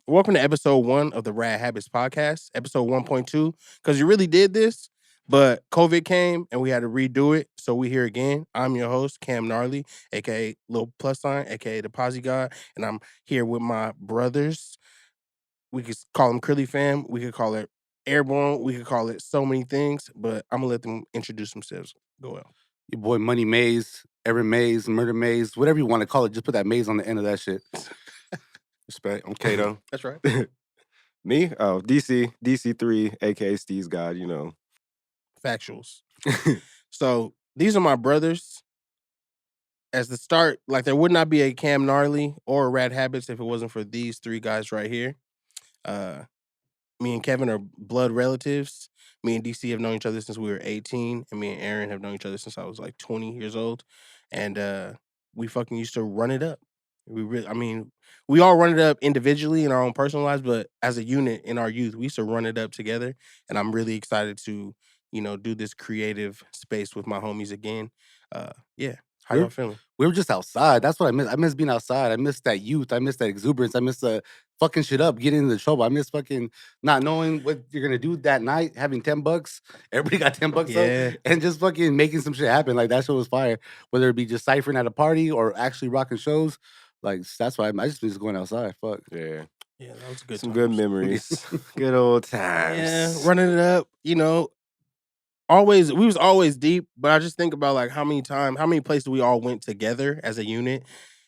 Welcome to episode 1 of the Rad Habits Podcast, episode 1.2, because you really did this, but COVID came and we had to redo it, so we here again. I'm your host, Cam Gnarly, aka Lil Plus Sign, aka the Posse God, and I'm here with my brothers. We could call them Curly Fam, we could call it Airborne, we could call it so many things, but I'm gonna let them introduce themselves. Go on. Your boy Money Maze, Aaron Maze, Murder Maze, whatever you want to call it. Just put that maze on the end of that shit. Respect. I'm Kato. That's right. Me? Oh, DC3, aka Steve's God, you know. Factuals. So these are my brothers. As the start, like there would not be a Cam Gnarly or a Rad Habits if it wasn't for these three guys right here. Me and Kevin are blood relatives. Me and DC have known each other since we were 18, and me and Aaron have known each other since I was like 20 years old. And we fucking used to run it up. We all run it up individually in our own personal lives, but as a unit in our youth, we used to run it up together. And I'm really excited to, do this creative space with my homies again. Yeah. How y'all feeling? We were just outside. That's what I miss. I miss being outside. I miss that youth. I miss that exuberance. I miss the fucking shit up, getting into trouble. I miss fucking not knowing what you're gonna do that night, having $10. Everybody got $10 up, and just fucking making some shit happen. Like that shit was fire. Whether it be just ciphering at a party or actually rocking shows. Like that's why I just miss going outside. Fuck. Yeah. Yeah, that was good. Some good memories. Good old times. Yeah, running it up, we was always deep, but I just think about like how many places we all went together as a unit.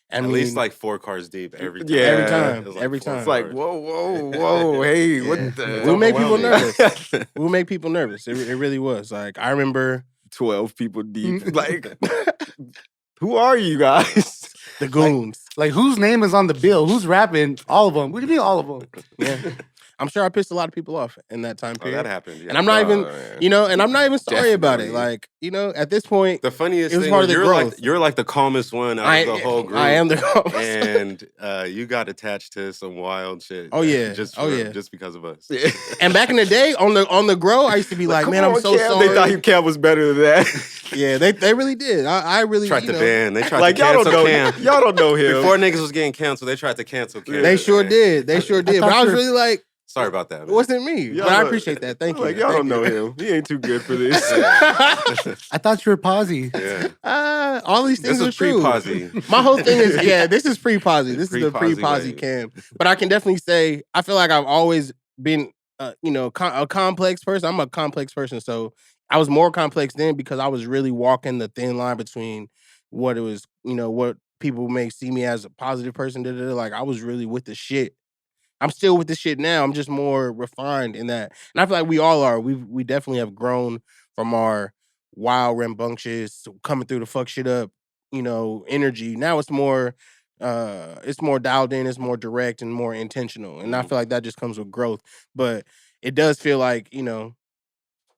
At least like 4 cars deep every time. Yeah. Every time. It's like, whoa, hey, what the? We'll make people nervous. We'll make people nervous. It really was. Like, I remember 12 people deep. Like, who are you guys? the goons. Like whose name is on the bill? Who's rapping? All of them. What do you mean all of them? Yeah. I'm sure I pissed a lot of people off in that time period. That happened. Yeah. And I'm not even sorry about it. Like, at this point, the funniest it was thing part of the you're growth. you're like the calmest one out of the whole group. I am the calmest. And you got attached to some wild shit. Oh yeah. Just because of us. Yeah. And back in the day on the grow, I used to be like, man, I'm so Cam. sorry. They thought Cam was better than that. Yeah, they really did. I really tried to ban. They tried like, to cancel Cam. Y'all don't know him. Before niggas was getting canceled, they tried to cancel Cam. They sure did. But I was really like, sorry about that. Man. It wasn't me, but I appreciate that. Thank you. Like, y'all don't know him. He ain't too good for this. I thought you were Posy. Yeah. All these things this are is true. Pre-Posy. My whole thing is, this is pre-Posy. This is the pre-Posy way. Cam. But I can definitely say, I feel like I've always been, a complex person. I'm a complex person, so I was more complex then because I was really walking the thin line between what it was, what people may see me as a positive person. Like I was really with the shit. I'm still with this shit now. I'm just more refined in that. And I feel like we all are. We definitely have grown from our wild, rambunctious, coming through the fuck shit up, energy. Now it's more dialed in, it's more direct and more intentional. And I feel like that just comes with growth. But it does feel like,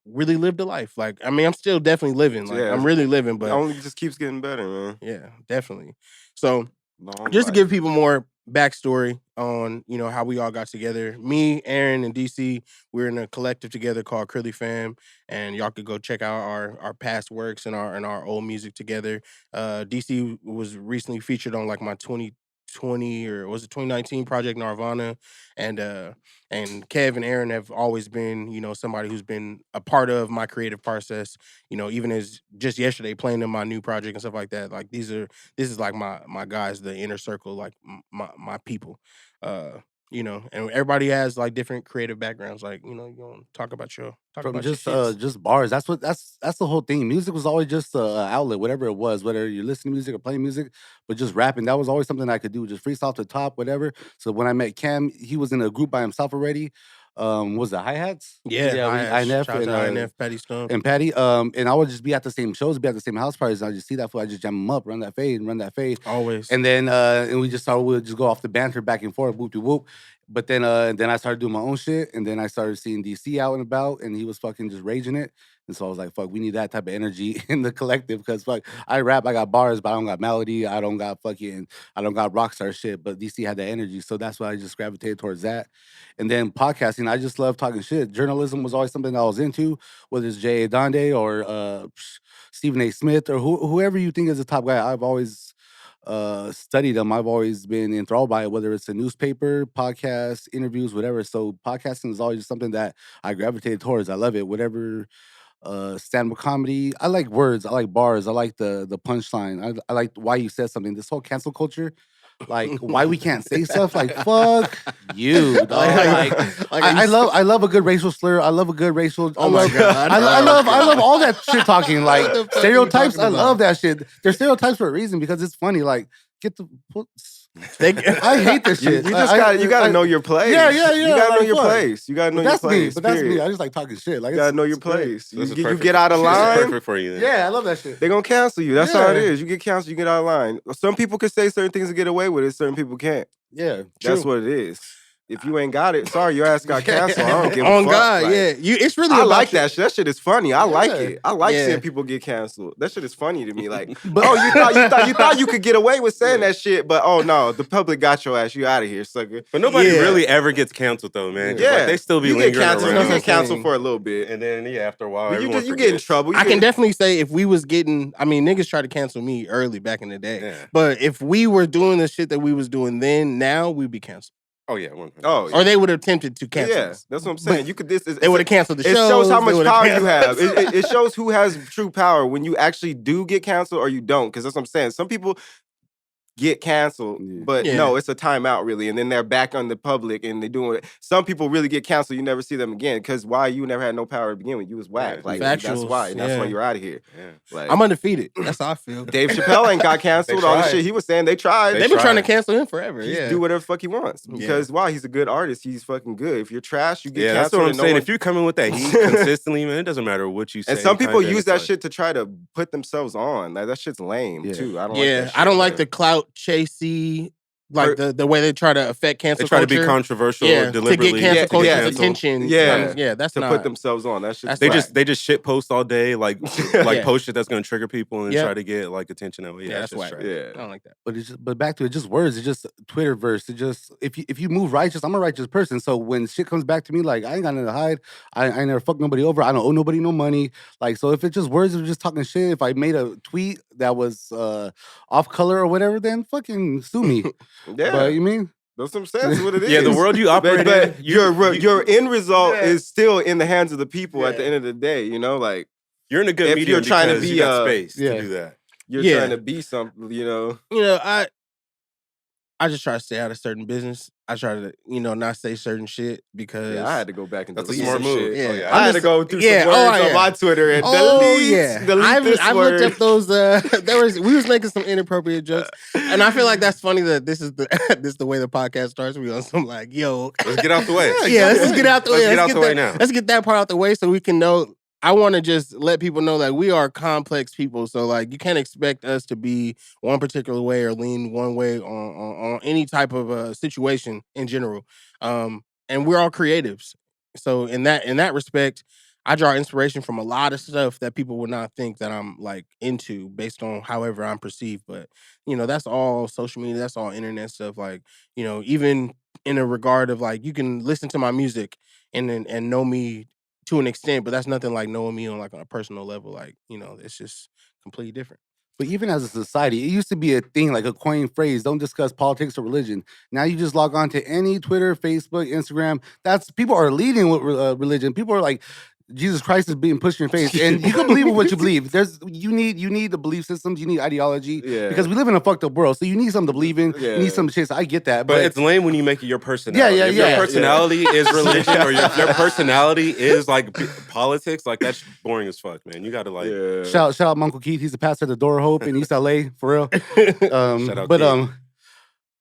really lived a life. Like, I mean, I'm still definitely living. Like, I'm really living, but it only just keeps getting better, man. Yeah, definitely. So just to give people more backstory on, how we all got together. Me, Aaron, and DC, we're in a collective together called Curly Fam, and y'all could go check out our past works and our old music together. DC was recently featured on like my 2020 or was it 2019 project Nirvana, and Kev and Aaron have always been, somebody who's been a part of my creative process, even as just yesterday playing in my new project and stuff like that. Like this is like my guys, the inner circle, like my people. And everybody has like different creative backgrounds. Like, you want to talk about your shits. Just bars. That's the whole thing. Music was always just an outlet, whatever it was, whether you're listening to music or playing music, but just rapping. That was always something I could do, just freestyle to the top, whatever. So when I met Cam, he was in a group by himself already. Was the hi-hats? INF and INF, Patty Stone. And Patty. And I would just be at the same shows, be at the same house parties, and I just see that fool, I just jam him up, run that fade. Always. And then and we'd just go off the banter back and forth, whoop de whoop. But then I started doing my own shit, and then I started seeing DC out and about, and he was fucking just raging it. And so I was like, fuck, we need that type of energy in the collective, because fuck, I rap, I got bars, but I don't got melody, I don't got rockstar shit, but DC had that energy, so that's why I just gravitated towards that. And then podcasting, I just love talking shit. Journalism was always something I was into, whether it's J.A. Donde or Stephen A. Smith or whoever you think is the top guy. I've always studied them, I've always been enthralled by it, whether it's a newspaper, podcast, interviews, whatever. So podcasting is always something that I gravitated towards. I love it. Whatever stand-up comedy. I like words. I like bars. I like the punchline. I like why you said something. This whole cancel culture, like why we can't say stuff. Like fuck you, dog. I love a good racial slur. I love a good racial. Oh my God. I love all that shit talking. Like What the fuck are you stereotypes. talking I love about? that shit. They're stereotypes for a reason because it's funny. Like get the. They- I hate this You shit. just gotta know your place. Yeah. You gotta know like, your fuck. place. You gotta know But your that's me. place. But that's me. period. I just like talking shit. Like You gotta know your it's great. place. This is You perfect. get out of This is line, perfect for you. Then. Yeah, I love that shit. they're gonna cancel you. That's how it Yeah. is. You get canceled, you get out of line. Some people can say certain things and get away with it. Certain people can't. Yeah, That's true. what it is. If you ain't got it, sorry, your ass got canceled. I don't give a On fuck. God, Like, yeah. It's really I about like you. that shit. That shit is funny. I like Yeah. it. I like Yeah. seeing people get canceled. That shit is funny to me. Like, But- oh, you thought you could get away with saying that shit, but oh no, the public got your ass. You out of here, sucker. But nobody Yeah. really ever gets canceled though, man. 'Cause, Yeah, like, they still be you get lingering canceled. around. You get canceled Thing. for a little bit, And then after a while, but you everyone get in forgets. trouble. You I can get- definitely say if we was getting, I mean, niggas tried to cancel me early back in the day. Yeah. But if we were doing the shit that we was doing then, now we'd be canceled. Oh yeah. 100%. Oh, Or they would have attempted to cancel yeah, us. that's what I'm saying. But You could. This is. They would have canceled the It shows. shows how they much would've power you canceled- have. It shows who has true power when you actually do get canceled or you don't. Because that's what I'm saying. Some people get canceled, Yeah. but Yeah. no, it's a timeout really, and then they're back on the public and they're doing it. Some people really get canceled. You never see them again because why? You never had no power to begin with. You was whack. Yeah. Like that's Factuals, why. That's why yeah. you're out of here. Yeah. Like I'm undefeated. That's how I feel. Dave Chappelle ain't got canceled. All the tried. shit he was saying, they tried. They They've been trying to tried. cancel him forever. He Yeah. do whatever the fuck he wants because why? He's a good artist. He's fucking good. If you're trash, you get Yeah, canceled. that's what I'm and no saying. one- If you're coming with that heat consistently, man, it doesn't matter what you say. and some people kinda, use it's that like- shit to try to put themselves on. Like that shit's lame Yeah. too. I don't like Yeah. that shit, I don't like man. the clout chasey, like the way they try to affect cancel They try to culture. be controversial Yeah, to deliberately. get cancel Yeah, culture's yeah. attention. Yeah. Yeah, that's to not. put themselves on. That shit. That's They whack. just shit post all day, like Yeah. post shit that's gonna trigger people and Yep. try to get like attention that way. Yeah, that's just whack. trash. Yeah. I don't like that. But back to it, just words. It's just Twitterverse. It just if you move righteous, I'm a righteous person. So when shit comes back to me, like I ain't got nothing to hide. I ain't never fucked nobody over. I don't owe nobody no money. Like so, if it's just words of just talking shit, if I made a tweet that was off color or whatever, then fucking sue me. Yeah. But you mean? That's what I'm saying. That's what it is. Yeah, the world you operate but in, your end result Yeah. is still in the hands of the people at the Yeah. end of the day. You know, like you're in a good if medium you're trying to because be, you got space yeah. to do that. you're Yeah. trying to be something. You know. You know, I just try to stay out of certain business. I try to, not say certain shit because Yeah, I had to go back and That's a delete smart some move. shit. Yeah. Oh, yeah. I had I'm to just- go through yeah, some words oh, on yeah. my Twitter and Oh delete. yeah, delete this I've word. looked up those. We was making some inappropriate jokes, and I feel like that's funny that this is the way the podcast starts. We on some like, yo, Let's get out the way. yeah, let's just get out the way. Let's get out the way that, now. Let's get that part out the way so we can know. I want to just let people know that we are complex people. So like, you can't expect us to be one particular way or lean one way on any type of situation in general. And we're all creatives. So in that respect, I draw inspiration from a lot of stuff that people would not think that I'm like into based on however I'm perceived. But that's all social media. That's all internet stuff. Like even in a regard of like, you can listen to my music and know me to an extent, but that's nothing like knowing me on like on a personal level. Like, it's just completely different. But even as a society, it used to be a thing, like a coined phrase. Don't discuss politics or religion. Now you just log on to any Twitter, Facebook, Instagram. People are leading with religion. People are like, Jesus Christ is being pushed in your face, and you can believe in what you believe. You need the belief systems. You need ideology. Yeah. Because we live in a fucked up world, so you need something to believe in. Yeah. You need some shit. So I get that, But it's lame when you make it your personality. Yeah, If yeah. your personality is religion or your personality is like politics, like that's boring as fuck, man. You gotta like Yeah. shout out Uncle Keith. He's the pastor of the Door of Hope in East LA, for real. Shout out Keith.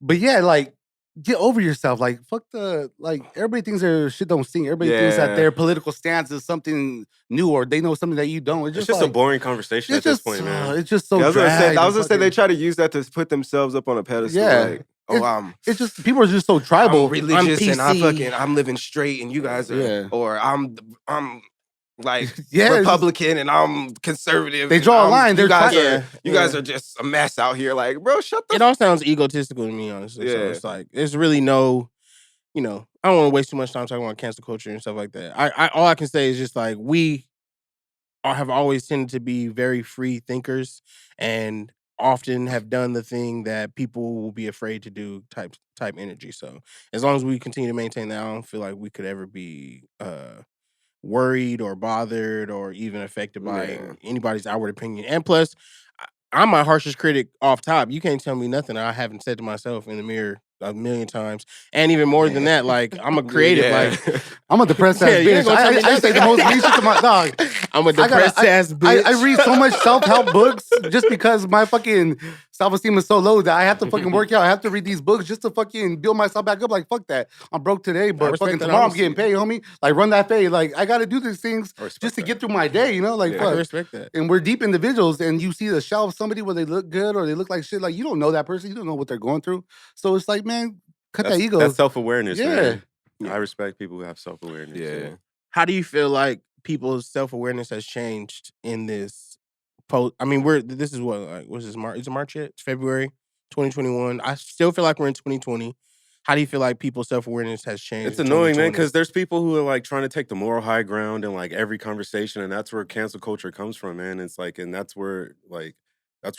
But yeah, like get over yourself. Like fuck everybody thinks their shit don't stink. Everybody thinks that Yeah. their political stance is something new or they know something that you don't. it's just a boring conversation at this point, man. It's just so. Yeah, I was gonna say, dragged I was and gonna say they fucking- try to use that to put themselves up on a pedestal. Yeah. Like, oh, It's just people are just so tribal. I'm religious and PC. I'm living straight and you guys are, Yeah. or I'm like Yeah, it's just- Republican and I'm conservative. They and draw a I'm- line. You They're guys try- are Yeah. you guys are just a mess out here. Like, bro, shut the. It all sounds egotistical to me, honestly. So Yeah. it's like there's really no, I don't want to waste too much time talking about cancel culture and stuff like that. I all I can say is just like we have always tended to be very free thinkers, and often have done the thing that people will be afraid to do type energy. So as long as we continue to maintain that, I don't feel like we could ever be worried or bothered or even affected by anybody's outward opinion. And plus, I'm my harshest critic off top. You can't tell me nothing I haven't said to myself in the mirror a million times. And even more than that, like, I'm a creative. Like, I'm a depressed ass you ain't bitch. gonna tell me I say the most mean shit to my dog. I'm a depressed ass bitch. I read so much self-help books just because my fucking self-esteem is so low that I have to fucking work out. I have to read these books just to fucking build myself back up. Like, fuck that. I'm broke today, but fucking tomorrow I'm getting paid, homie. Like, run that fade. Like, I got to do these things just to get through my day, you know? Like, fuck. I respect that. And we're deep individuals, and you see the shelf of somebody where they look good or they look like shit. Like, you don't know that person. You don't know what they're going through. So it's like, man, cut that ego. That's self-awareness, man. Yeah. I respect people who have self-awareness. Yeah. How do you feel like people's self-awareness has changed in this post? I mean, this is what, like, what's this, March? Is it March yet? It's February 2021. I still feel like we're in 2020. How do you feel like people's self-awareness has changed? It's annoying, man, because there's people who are like trying to take the moral high ground in like every conversation, and that's where cancel culture comes from, man. It's like, and that's where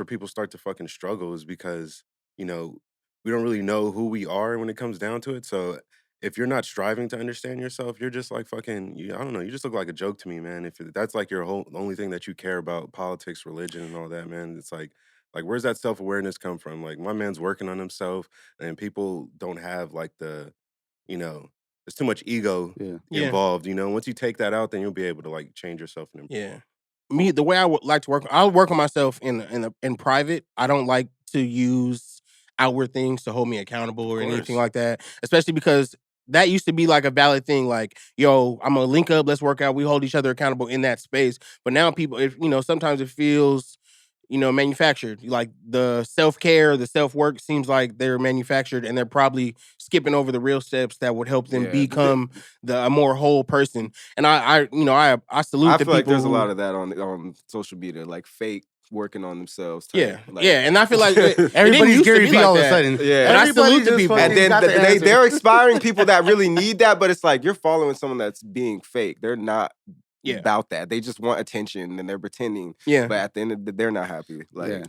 people start to fucking struggle, is because, you know, we don't really know who we are when it comes down to it. So if you're not striving to understand yourself, you're just like fucking, I don't know, you just look like a joke to me, man. If that's like your only thing that you care about, politics, religion, and all that, man, it's like where's that self-awareness come from? Like, my man's working on himself, and people don't have like the, you know, there's too much ego involved, you know. Once you take that out, then you'll be able to like change yourself and improve. Yeah. Me, the way I would like to work, I'll work on myself in private. I don't like to use outward things to hold me accountable or anything like that, especially because that used to be like a valid thing. Like, yo, I'm gonna link up, let's work out. We hold each other accountable in that space. But now people, if you know, sometimes it feels, you know, manufactured. Like the self-care, the self-work seems like they're manufactured, and they're probably skipping over the real steps that would help them become a more whole person. And I salute the people. I feel like there's a lot of that on social media, like fake working on themselves. Type. And I feel like everybody's Gary Vee all of a sudden. Yeah, and I salute the people. And then they're inspiring people that really need that, but it's like you're following someone that's being fake. They're not about that. They just want attention and they're pretending. Yeah. But at the end of the day, they're not happy. Like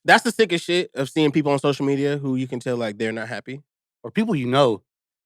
that's the sickest shit of seeing people on social media who you can tell like they're not happy. Or people you know.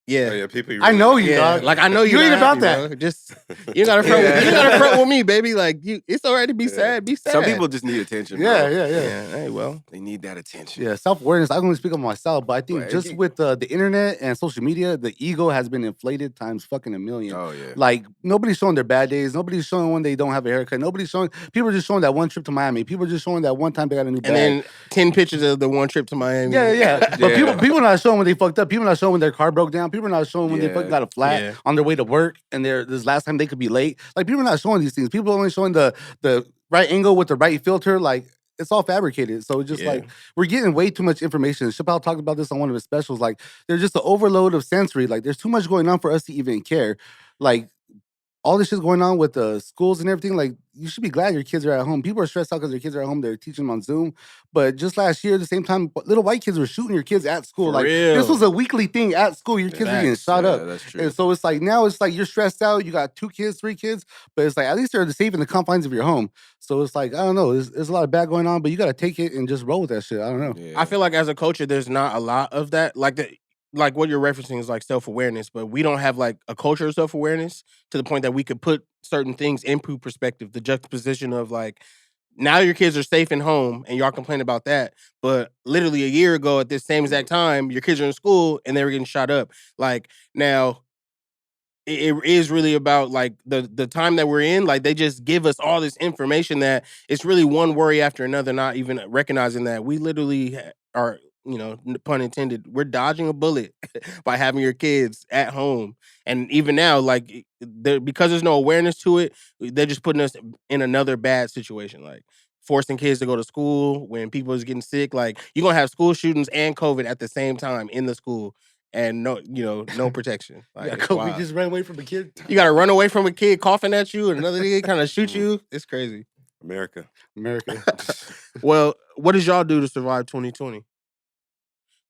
Yeah, people. I know you, dog. Like I know you ain't about that. Bro. Just you gotta front. You gotta front with me, baby. Like it's alright to be sad. Be sad. Some people just need attention. Yeah. Hey, well, they need that attention. Yeah, self-awareness. I can only speak on myself, but I think just with the internet and social media, the ego has been inflated times fucking a million. Oh yeah. Like nobody's showing their bad days. Nobody's showing when they don't have a haircut. Nobody's showing. People are just showing that one trip to Miami. People are just showing that one time they got a new bag. And then 10 pictures of the one trip to Miami. Yeah. But people are not showing when they fucked up. People are not showing when their car broke down. People are not showing when they fucking got a flat on their way to work and this last time they could be late. Like people are not showing these things. People are only showing the right angle with the right filter. Like it's all fabricated. So it's just like we're getting way too much information. Chappelle talked about this on one of his specials. Like there's just an overload of sensory. Like there's too much going on for us to even care. Like all this shit's going on with the schools and everything. Like you should be glad your kids are at home. People are stressed out because their kids are at home. They're teaching them on Zoom. But just last year, at the same time, little white kids were shooting your kids at school. For real. This was a weekly thing at school. Your kids were getting shot up. That's true. And so it's like now it's like you're stressed out. You got 2 kids, 3 kids, but it's like at least they're safe in the confines of your home. So it's like I don't know. There's a lot of bad going on, but you got to take it and just roll with that shit. I don't know. I feel like as a culture, there's not a lot of that. Like what you're referencing is like self-awareness, but we don't have like a culture of self-awareness to the point that we could put certain things into perspective. The juxtaposition of like, now your kids are safe in home and y'all complain about that. But literally a year ago at this same exact time, your kids are in school and they were getting shot up. Like now it is really about like the time that we're in. Like they just give us all this information that it's really one worry after another, not even recognizing that we literally are, you know, pun intended, we're dodging a bullet by having your kids at home. And even now, like, because there's no awareness to it, they're just putting us in another bad situation. Like, forcing kids to go to school when people is getting sick. Like, you're going to have school shootings and COVID at the same time in the school. And no protection. Like, COVID just ran away from a kid. You got to run away from a kid coughing at you and another kid kind of shoot you. It's crazy. America. Well, what did y'all do to survive 2020?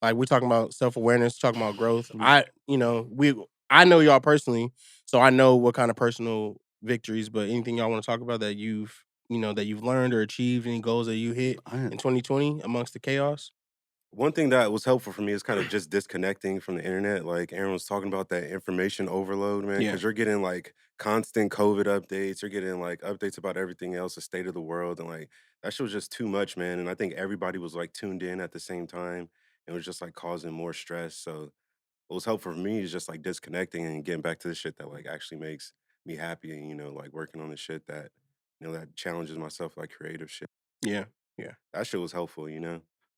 Like, we're talking about self-awareness, talking about growth. I know y'all personally, so I know what kind of personal victories, but anything y'all want to talk about that you've, that you've learned or achieved? Any goals that you hit in 2020 amongst the chaos? One thing that was helpful for me is kind of just disconnecting from the internet. Like Aaron was talking about that information overload, man, because you're getting like constant COVID updates. You're getting like updates about everything else, the state of the world. And like that shit was just too much, man. And I think everybody was like tuned in at the same time. It was just like causing more stress. So what was helpful for me is just like disconnecting and getting back to the shit that like actually makes me happy and, like working on the shit that, that challenges myself, like creative shit. Yeah. That shit was helpful,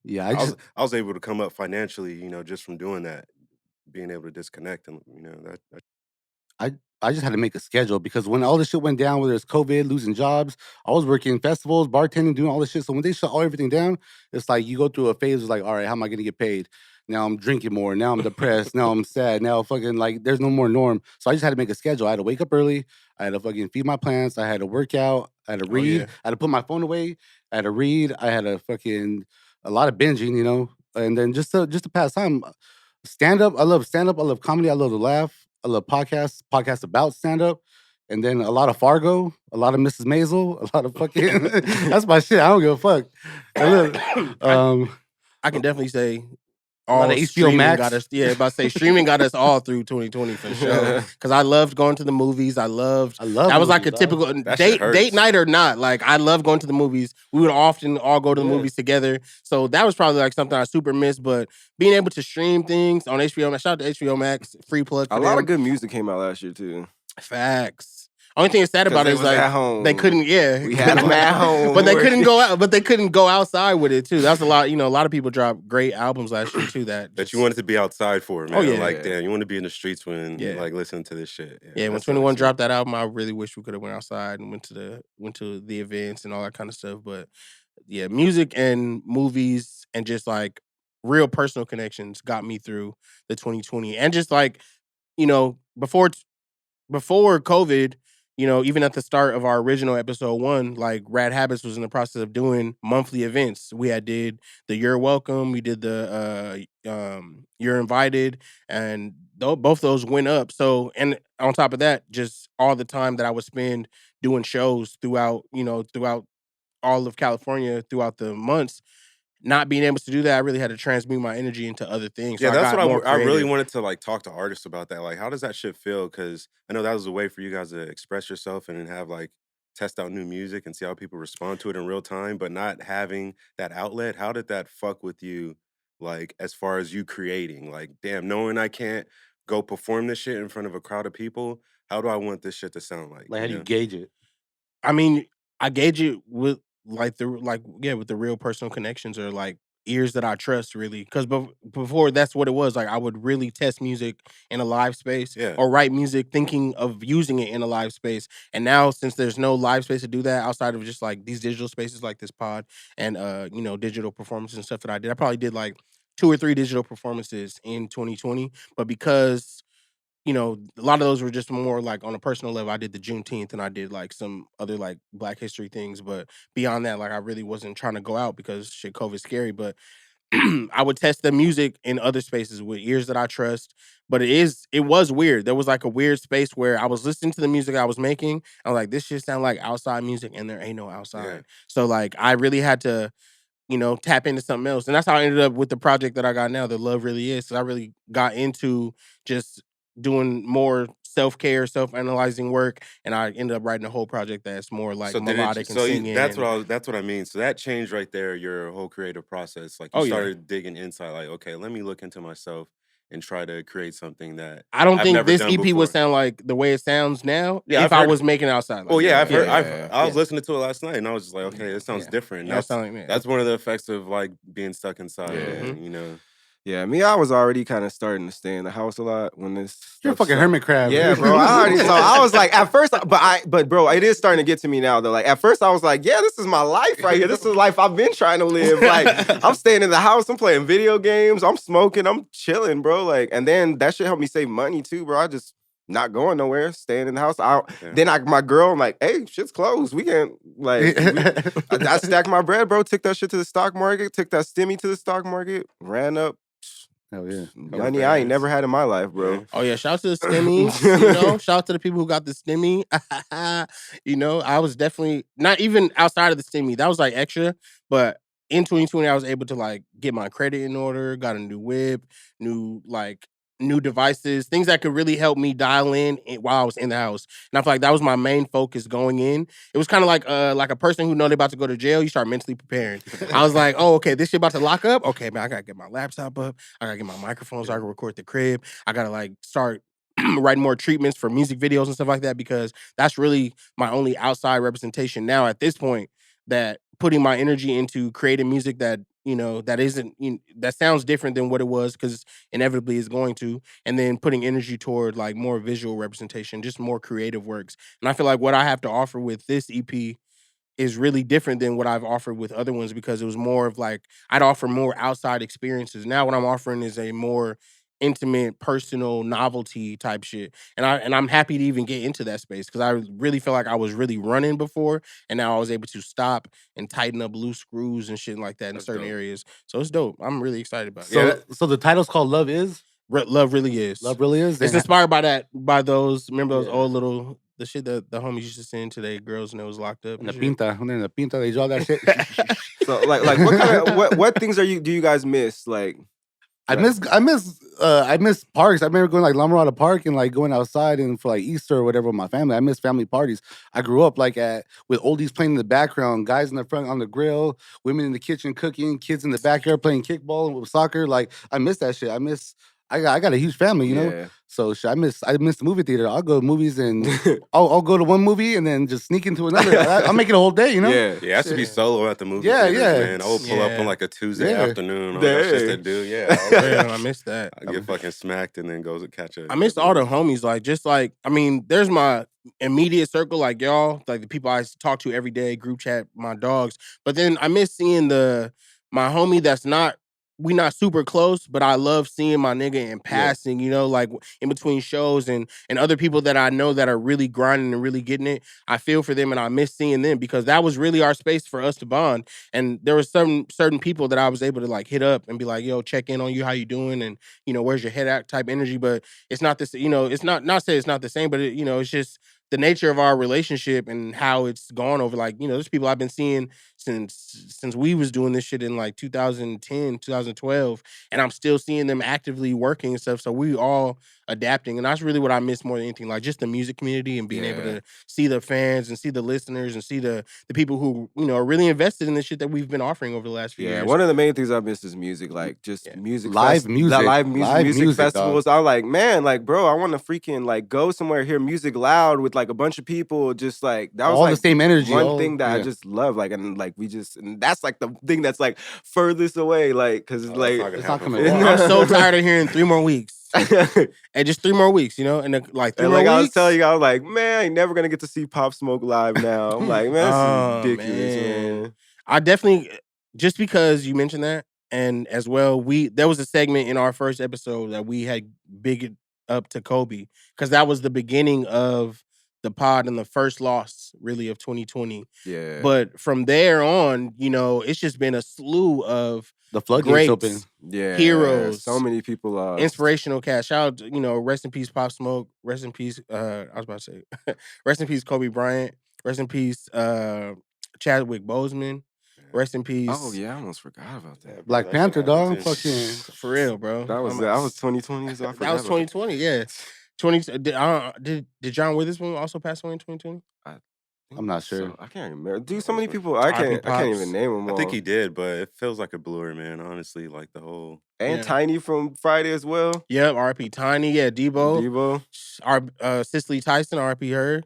Yeah, I was able to come up financially, just from doing that, being able to disconnect and I just had to make a schedule because when all this shit went down, whether it's COVID, losing jobs, I was working festivals, bartending, doing all this shit. So when they shut everything down, it's like you go through a phase of like, all right, how am I gonna get paid? Now I'm drinking more. Now I'm depressed. Now I'm sad. Now fucking like there's no more norm. So I just had to make a schedule. I had to wake up early. I had to fucking feed my plants. I had to work out. I had to read. I had to put my phone away. I had to read. I had to fucking a lot of binging, and then just to pass time. Stand up. I love stand up. I love comedy. I love to laugh. I love podcasts about stand up. And then a lot of Fargo, a lot of Mrs. Maisel, a lot of fucking that's my shit. I don't give a fuck. I can definitely say all the HBO Max got us. Yeah, about to say streaming got us all through 2020 for sure. Because I loved going to the movies. I love that movies, was like a typical date night or not. Like I love going to the movies. We would often all go to the movies together. So that was probably like something I super missed. But being able to stream things on HBO Max, shout out to HBO Max, free plug. A lot of good music came out last year too. Facts. Only thing that's sad about it is like at home. They couldn't. Yeah, we had them at home, but they couldn't go out. But they couldn't go outside with it too. That's a lot. A lot of people dropped great albums last year too. That you wanted to be outside for, man. Oh yeah, like damn, you want to be in the streets when like listening to this shit. Yeah, when 21 dropped that album, I really wish we could have went outside and went to the events and all that kind of stuff. But yeah, music and movies and just like real personal connections got me through the 2020 and just like before COVID. Even at the start of our original episode 1, like Rad Habits was in the process of doing monthly events. We did the You're Welcome, we did the You're Invited, and both those went up. So, and on top of that, just all the time that I would spend doing shows throughout all of California throughout the months. Not being able to do that, I really had to transmute my energy into other things. Yeah, so that's what I really wanted to like talk to artists about that. Like, how does that shit feel? Because I know that was a way for you guys to express yourself and have like test out new music and see how people respond to it in real time. But not having that outlet, how did that fuck with you? Like, as far as you creating, like, damn, knowing I can't go perform this shit in front of a crowd of people, how do I want this shit to sound like? Like, how do you gauge it? I mean, I gauge it with with the real personal connections or like ears that I trust really. Because before that's what it was. Like I would really test music in a live space or write music thinking of using it in a live space. And now since there's no live space to do that outside of just like these digital spaces like this pod and digital performances and stuff that I did, I probably did like 2 or 3 digital performances in 2020. But because a lot of those were just more like on a personal level. I did the Juneteenth and I did like some other like Black History things. But beyond that, like I really wasn't trying to go out because shit, COVID's scary. But I would test the music in other spaces with ears that I trust. But it was weird. There was like a weird space where I was listening to the music I was making. I was like, this shit sound like outside music and there ain't no outside. Yeah. So like I really had to tap into something else. And that's how I ended up with the project that I got now, The Love Really Is. So I really got into just doing more self-care, self-analyzing work, and I ended up writing a whole project that's more like melodic and singing. That's what I mean. So that changed right there, your whole creative process. Like you started digging inside, like, okay, let me look into myself and try to create something that I don't think this EP would sound like the way it sounds now if I was making it outside. Like I was listening to it last night and I was just like, okay, it sounds different. That's one of the effects of like being stuck inside, and, Yeah, me, I was already kind of starting to stay in the house a lot when this. You're a fucking hermit crab. Yeah, bro. I was like, at first, but bro, it is starting to get to me now though. Like at first, I was like, yeah, this is my life right here. This is the life I've been trying to live. Like I'm staying in the house, I'm playing video games, I'm smoking, I'm chilling, bro. Like, and then that shit helped me save money too, bro. I just not going nowhere, staying in the house. Then my girl, I'm like, hey, shit's closed. We can't I stacked my bread, bro. Took that shit to the stock market. Took that stimmy to the stock market. Ran up. Hell yeah. Money I ain't never had in my life, bro. Yeah. Oh yeah, shout out to the stimmies, shout out to the people who got the stimmy. I was definitely not even outside of the stimmy. That was like extra, but in 2020 I was able to like get my credit in order, got a new whip, new devices, things that could really help me dial in while I was in the house. And I feel like that was my main focus going in. It was kind of like a person who know they're about to go to jail. You start mentally preparing. I was like, oh, okay, this shit about to lock up. Okay, man, I gotta get my laptop up. I gotta get my microphone so I can record the crib. I gotta like start writing more treatments for music videos and stuff like that because that's really my only outside representation now at this point. That putting my energy into creating music that that isn't that sounds different than what it was because inevitably is going to, and then putting energy toward like more visual representation, just more creative works. And I feel like what I have to offer with this EP is really different than what I've offered with other ones because it was more of like I'd offer more outside experiences. Now what I'm offering is a more intimate, personal, novelty type shit. And I'm happy to even get into that space because I really feel like I was really running before, and now I was able to stop and tighten up loose screws and shit like that in That's certain dope. areas. So it's dope. I'm really excited about it. So, so the title's called Love Is? Love really is. Love really is? It's inspired by those. Remember those Yeah. old little the shit that the homies used to send to their girls and it was locked up. In the and shit. pinta. When they're in the pinta, they draw that shit. So like what kind of what things do you guys miss? Like I miss parks. I remember going like La Mirada Park and like going outside and for like Easter or whatever with my family. I miss family parties. I grew up like with oldies playing in the background, guys in the front on the grill, women in the kitchen cooking, kids in the backyard playing kickball and with soccer. Like I miss that shit. I got a huge family, you know. Yeah. So I miss the movie theater. I'll go to movies and I'll go to one movie and then just sneak into another. I'll make it a whole day, you know. Yeah. Yeah, I used to be solo at the movie Yeah, theaters, yeah. man. I would pull up Yeah. on like a Tuesday Yeah. afternoon. All that shit to do. Yeah. Damn, I missed that. I get fucking smacked and then goes and catch a. I missed all the homies. Like, just like, I mean, there's my immediate circle, like y'all, like the people I talk to every day, group chat, my dogs. But then I miss seeing my homie that's not, we not super close, but I love seeing my nigga in passing, like in between shows and other people that I know that are really grinding and really getting it. I feel for them and I miss seeing them because that was really our space for us to bond. And there was some certain people that I was able to like hit up and be like, yo, check in on you, how you doing? And, where's your head at type energy. But it's not this, it's not say it's not the same, but it's just the nature of our relationship and how it's gone over. Like, there's people I've been seeing since we was doing this shit in like 2010, 2012, and I'm still seeing them actively working and stuff. So we all adapting, and that's really what I miss more than anything. Like just the music community and being able to see the fans and see the listeners and see the people who are really invested in the shit that we've been offering over the last few years. One of the main things I miss is music, like just music, live music festivals. Dog. I'm like, man, like, bro, I want to freaking like go somewhere, hear music loud with like a bunch of people, just like that was all like the same energy. one thing that I just love, like, and like and that's like the thing that's like furthest away, like, because it's like it's not coming. I'm so tired of hearing 3 more weeks. And just 3 more weeks, and like 3 more weeks. I was telling you, I was like, man, I ain't never gonna get to see Pop Smoke live now. I'm like, man, this is ridiculous, man. I definitely, just because you mentioned that, and as well, there was a segment in our first episode that we had big up to Kobe because that was the beginning of the pod and the first loss really of 2020. Yeah. But from there on, it's just been a slew of the floodgates greats, open. Yeah. Heroes. So many people lost. Inspirational cast. Shout out, rest in peace, Pop Smoke. Rest in peace, I was about to say, rest in peace, Kobe Bryant. Rest in peace, Chadwick Boseman. Rest in peace. Oh yeah, I almost forgot about that. Black Panther, dog. Fucking for real, bro. That was 2020. So I forgot that was 2020. Yeah. 20. Did John Witherspoon also pass away in 2020? I'm not sure. So, I can't remember. Dude, so many people. I can't even name them all. I think he did, but it feels like a blur, man. Honestly, like the whole. And Tiny from Friday as well. Yep, R.P. Tiny. Yeah, Debo. Cicely Tyson. R.P. her.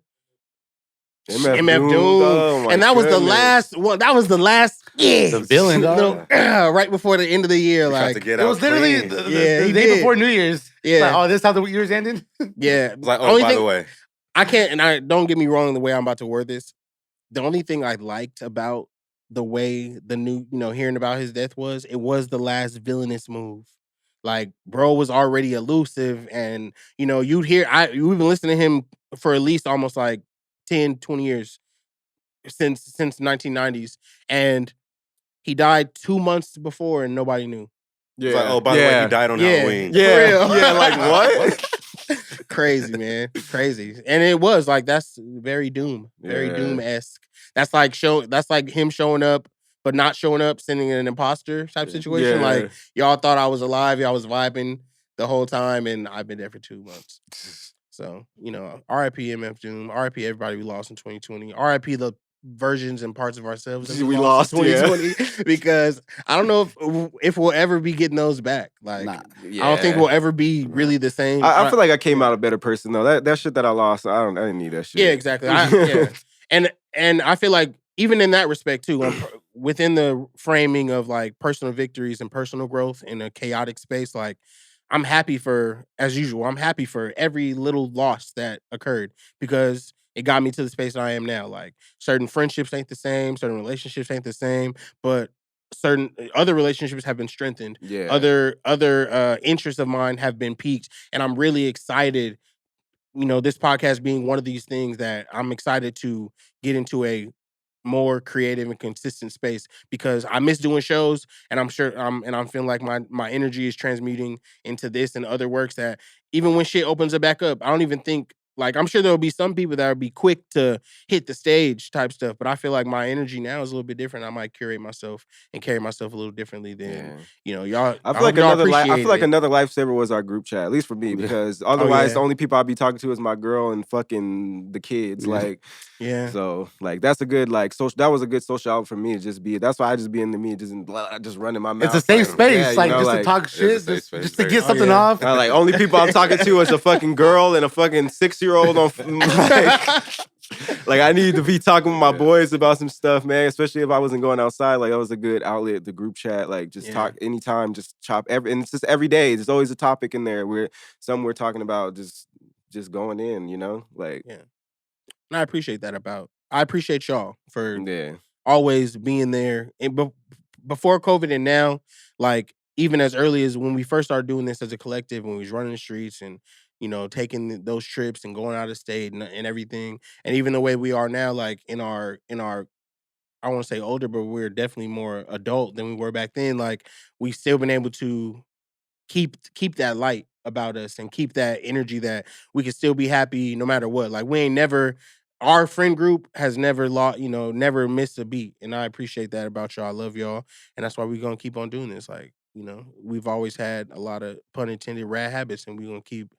MF Doom. Oh, and that was the last one. That was the last. The villain, right before the end of the year. Like it was literally the day before New Year's. Yeah. Like, oh, this is how the year's ended? Yeah. Like, oh, by the way. I can't, and I don't get me wrong the way I'm about to word this. The only thing I liked about the way the new, hearing about his death was, it was the last villainous move. Like, bro was already elusive, and you'd hear we've been listening to him for at least almost like 10, 20 years since 1990s, and he died 2 months before, and nobody knew. Yeah. It's like, oh, by the way, he died on Halloween. Yeah. For real. Yeah, like what? Crazy, man. Crazy. And it was like that's very Yeah. Doom-esque. That's like him showing up, but not showing up, sending an imposter type situation. Yeah. Like y'all thought I was alive, y'all was vibing the whole time, and I've been there for 2 months. So, RIP MF Doom, RIP everybody we lost in 2020, RIP the versions and parts of ourselves that we lost in 2020, because I don't know if we'll ever be getting those back. Like, I don't think we'll ever be really the same. I feel like I came out a better person though. That shit that I lost, I didn't need that shit. Yeah, exactly. And I feel like even in that respect too, within the framing of like personal victories and personal growth in a chaotic space, like I'm happy for, as usual, I'm happy for every little loss that occurred, because it got me to the space that I am now. Like certain friendships ain't the same, certain relationships ain't the same, but certain other relationships have been strengthened. Yeah. Other interests of mine have been piqued, and I'm really excited. This podcast being one of these things that I'm excited to get into a more creative and consistent space, because I miss doing shows, and I'm sure I'm feeling like my energy is transmuting into this and other works that even when shit opens it back up, I don't even think, like, I'm sure there'll be some people that will be quick to hit the stage type stuff, but I feel like my energy now is a little bit different. I might curate myself and carry myself a little differently than y'all. I feel like another lifesaver was our group chat, at least for me, because otherwise the only people I'd be talking to is my girl and fucking the kids. Like, so like that's a good that was a good social outlet for me to that's why I just be in the me just running my mouth. It's a safe space, just to talk shit, just to get something off. Like only people I'm talking to is a fucking girl and a fucking 6-year-old on like I need to be talking with my boys about some stuff, man, especially if I wasn't going outside. Like that was a good outlet, the group chat, like just talk anytime, just chop and it's just every day. There's always a topic in there where we're talking about just going in, like And I appreciate y'all for always being there. And before COVID and now, like even as early as when we first started doing this as a collective, when we was running the streets and taking those trips and going out of state and everything, and even the way we are now, like in our I want to say older, but we're definitely more adult than we were back then. Like we've still been able to keep that light about us and keep that energy that we can still be happy no matter what. Like we ain't never, our friend group has never lost, never missed a beat, and I appreciate that about y'all. I love y'all, and that's why we're gonna keep on doing this. Like we've always had a lot of pun intended rad habits, and we're gonna keep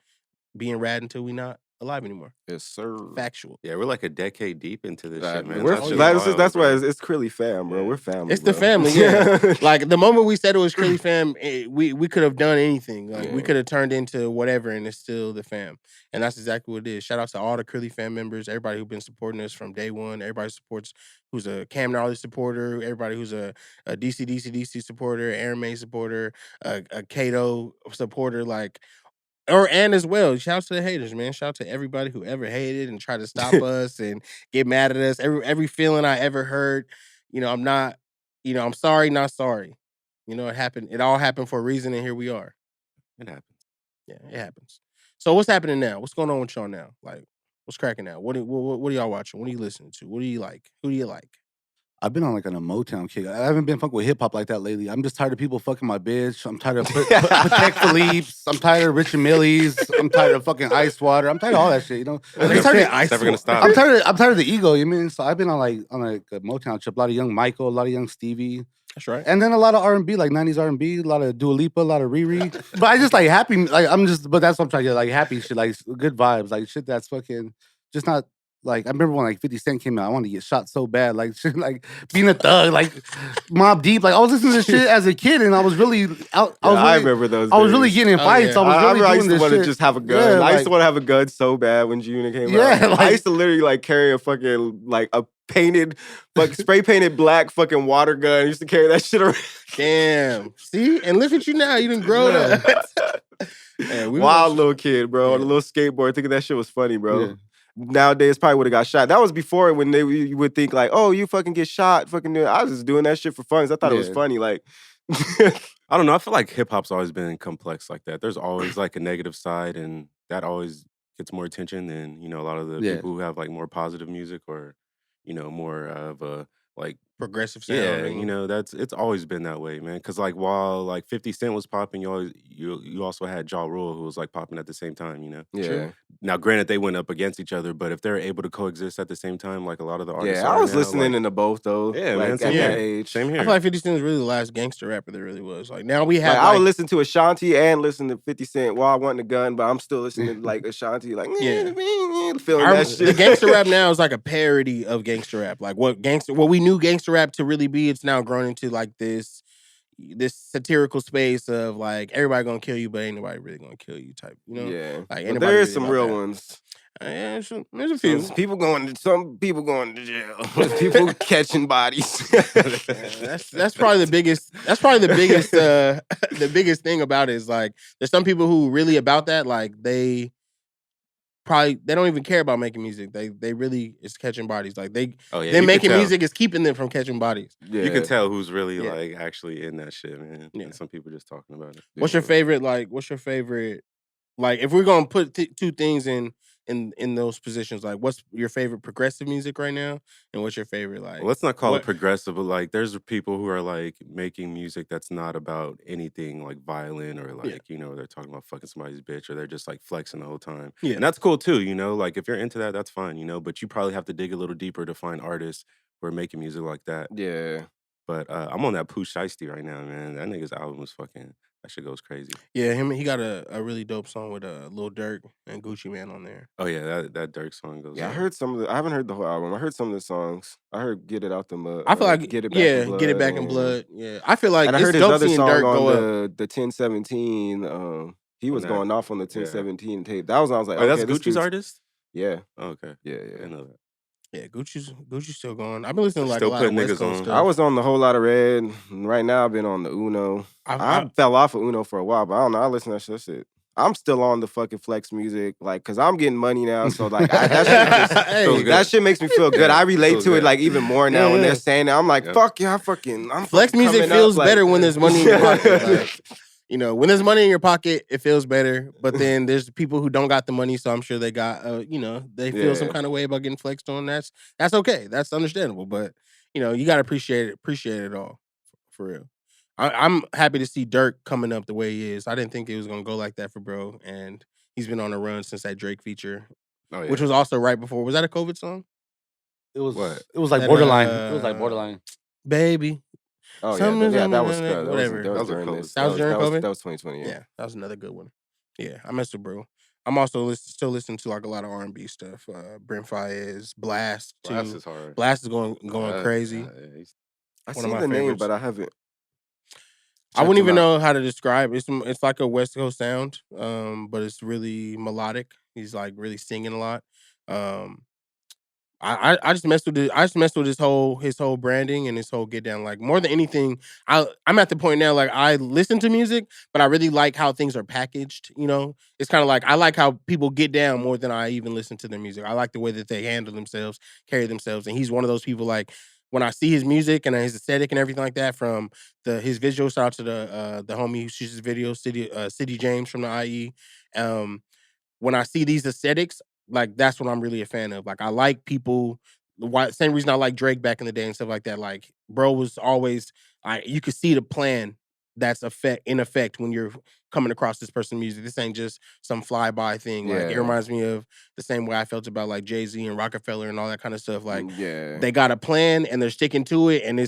being rad until we not alive anymore. Yes, sir. Factual. Yeah, we're like a decade deep into this shit, man. That's why it's Crilly fam, bro. We're family. It's the family, yeah. Like the moment we said it was Crilly fam, we could have done anything. Like we could have turned into whatever, and it's still the fam. And that's exactly what it is. Shout out to all the Crilly fam members, everybody who's been supporting us from day one. Everybody supports who's a Cam Gnarly supporter, everybody who's a DC supporter, Aaron May supporter, a Kato supporter, like. And as well, shout out to the haters, man. Shout out to everybody who ever hated and tried to stop us and get mad at us. Every feeling I ever heard, I'm not, I'm sorry, not sorry. It happened. It all happened for a reason, and here we are. It happens. Yeah, it happens. So what's happening now? What's going on with y'all now? Like, what's cracking now? What are y'all watching? What are you listening to? What do you like? Who do you like? I've been on like a Motown kick. I haven't been fucking with hip hop like that lately. I'm just tired of people fucking my bitch. I'm tired of Patek Philippe's. I'm tired of Rich and Millie's. I'm tired of fucking Ice Water. I'm tired of all that shit. I'm tired of It's never gonna stop. I'm tired of the ego. You mean? So I've been on a Motown trip. A lot of young Michael, a lot of young Stevie. That's right. And then a lot of R&B, like 90s R&B, a lot of Dua Lipa, a lot of Riri. But I just like happy. Like but that's what I'm trying to get. Like happy shit, like good vibes, like shit that's fucking just not. Like, I remember when, like, 50 Cent came out, I wanted to get shot so bad. Like, shit, like, being a thug, like, Mob Deep. Like, I was listening to this shit as a kid, and I was really... I remember those days. I was really getting in fights. Yeah. I was really used to want to just have a gun. Yeah, I used to want to have a gun so bad when G-Unit came out. Like, I used to literally, like, carry a fucking, like, a painted, like, spray-painted black fucking water gun. I used to carry that shit around. Damn. See? And look at you now. You done grown up. Wild little kid, bro. On a little skateboard, thinking that shit was funny, bro. Yeah. Nowadays, probably would have got shot. That was before when you would think like, oh, you fucking get shot. I was just doing that shit for fun. I thought it was funny. Like, I don't know. I feel like hip hop's always been complex like that. There's always like a negative side, and that always gets more attention than a lot of the people who have like more positive music or more of a like progressive sound. Yeah, and, you know, it's always been that way, man. Because like while like 50 Cent was popping, you also had Ja Rule who was like popping at the same time, you know. Yeah. Now, granted, they went up against each other, but if they're able to coexist at the same time, like a lot of the artists Yeah, I are was now, listening like, into both though. yeah, like man, at same that here. age. Same I here. feel like 50 Cent was really the last gangster rapper there really was. Like now we have Like, I would listen to Ashanti and listen to 50 Cent while I want the gun, but I'm still listening to like Ashanti, like Yeah. feeling that shit. The gangster rap now is like a parody of gangster rap. Like what we knew gangster rap to really be, it's now grown into like this satirical space of like everybody gonna kill you, but ain't nobody really gonna kill you type. You know, Yeah, like but ain't there nobody is really some about real that. ones. Yeah, there's a few. Some people going to jail. People catching bodies. Yeah, that's probably the biggest. That's probably the biggest. The biggest thing about it is like there's some people who really about that. Like they don't even care about making music. They really is catching bodies. Like them you can making tell. music is keeping them from catching bodies. Yeah. You can tell who's really Yeah. like actually in that shit, man. Yeah. And some people just talking about it. What's your favorite? Like, what's your favorite? Like, if we're gonna put two things in those positions, like, what's your favorite progressive music right now, and what's your favorite like? Well, let's not call what- it progressive, but like there's people who are like making music that's not about anything like violent or like, you know, they're talking about fucking somebody's bitch or they're just like flexing the whole time. Yeah. And that's cool too, you know, like if you're into that, that's fine, you know, but you probably have to dig a little deeper to find artists who are making music like that. Yeah. But I'm on that Pooh Shiesty right now, man. That nigga's album was fucking, that shit goes crazy. Yeah, he got a really dope song with Lil Durk and Gucci Mane on there. Oh yeah, that Dirk song goes. Yeah, I heard some of I haven't heard the whole album. I heard some of the songs. I heard Get It Out the Mud. I feel like Get It Back in Blood. Get It Back in Blood. Yeah, I feel like And I it's heard his dope other seeing song Durk on go up. the 1017. He was that- going off on the yeah. 1017 tape. That was I was like, Oh, okay, that's this Gucci's dude's- artist? Yeah. Oh, okay. Yeah, I yeah. didn't know that. Yeah, Gucci's still going. I've been listening to like Still a lot of putting West niggas Coast on. stuff. I was on the whole lot of Red. Right now, I've been on the Uno. I fell off of Uno for a while, but I don't know. I listen to that shit. I'm still on the fucking flex music, like, cause I'm getting money now. So like, that shit just Hey, that shit makes me feel good. I relate feels to it good. like even more now when they're saying that. I'm like, Yeah. fuck yeah, I'm Flex fucking music coming feels up, like- better when there's money in your pocket. Like, you know, when there's money in your pocket, it feels better. But then there's people who don't got the money, so I'm sure they got, you know, they feel some Yeah. kind of way about getting flexed on. That's okay. That's understandable. But you know, you gotta appreciate it all, for real. I'm happy to see Dirk coming up the way he is. I didn't think it was gonna go like that for bro, and he's been on a run since that Drake feature, Oh yeah. which was also right before. Was that a COVID song? It was What? It was like That, borderline. It was like borderline. Baby. Oh Something, yeah, that was something, whatever. That was Those are during cool. this. That was during COVID? That was 2020. Yeah, Yeah. that was another good one. Yeah, I messed with bro. I'm also still listening to like a lot of R&B stuff. Brent Faiyaz, Blast too. Blast is hard. Blast is going crazy. I One of seen my the name, favorites. but I haven't. I wouldn't checked even him out. know how to describe it. It's like a West Coast sound, but it's really melodic. He's like really singing a lot. I just messed with it. I just messed with his whole branding and his whole get down. Like more than anything, I'm at the point now. Like I listen to music, but I really like how things are packaged. You know, it's kind of like I like how people get down more than I even listen to their music. I like the way that they handle themselves, carry themselves, and he's one of those people. Like when I see his music and his aesthetic and everything like that, from his visual, shout out to the homie who shoots his video, City James from the IE. When I see these aesthetics, like that's what I'm really a fan of. Like I like people. Same reason I like Drake back in the day and stuff like that. Like bro was always, you could see the plan that's in effect when you're coming across this person's music. This ain't just some flyby thing. Like it Yeah. reminds me of the same way I felt about like Jay-Z and Rockefeller and all that kind of stuff. Like yeah. they got a plan and they're sticking to it, and